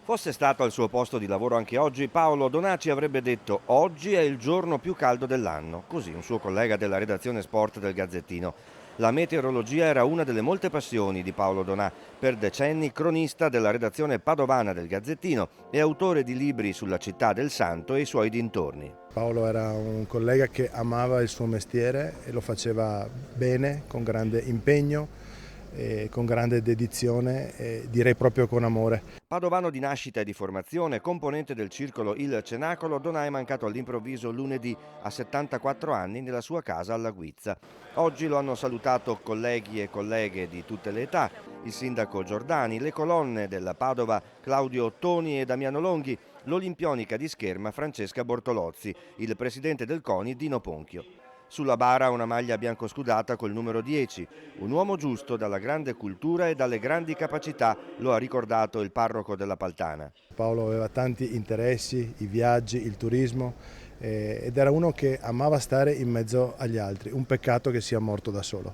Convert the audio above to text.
Fosse stato al suo posto di lavoro anche oggi, Paolo Donaci avrebbe detto: oggi è il giorno più caldo dell'anno. Così un suo collega della redazione sport del Gazzettino. La meteorologia era una delle molte passioni di Paolo Donà, per decenni cronista della redazione padovana del Gazzettino e autore di libri sulla città del Santo e i suoi dintorni. Paolo era un collega che amava il suo mestiere e lo faceva bene, con grande impegno, con grande dedizione e direi proprio con amore. Padovano di nascita e di formazione, componente del circolo Il Cenacolo, Donà è mancato all'improvviso lunedì a 74 anni nella sua casa alla Guizza. Oggi lo hanno salutato colleghi e colleghe di tutte le età, il sindaco Giordani, le colonne della Padova Claudio Ottoni e Damiano Longhi, l'olimpionica di scherma Francesca Bortolozzi, il presidente del CONI Dino Ponchio. Sulla bara una maglia biancoscudata col numero 10, un uomo giusto dalla grande cultura e dalle grandi capacità, lo ha ricordato il parroco della Paltana. Paolo aveva tanti interessi, i viaggi, il turismo ed era uno che amava stare in mezzo agli altri, un peccato che sia morto da solo.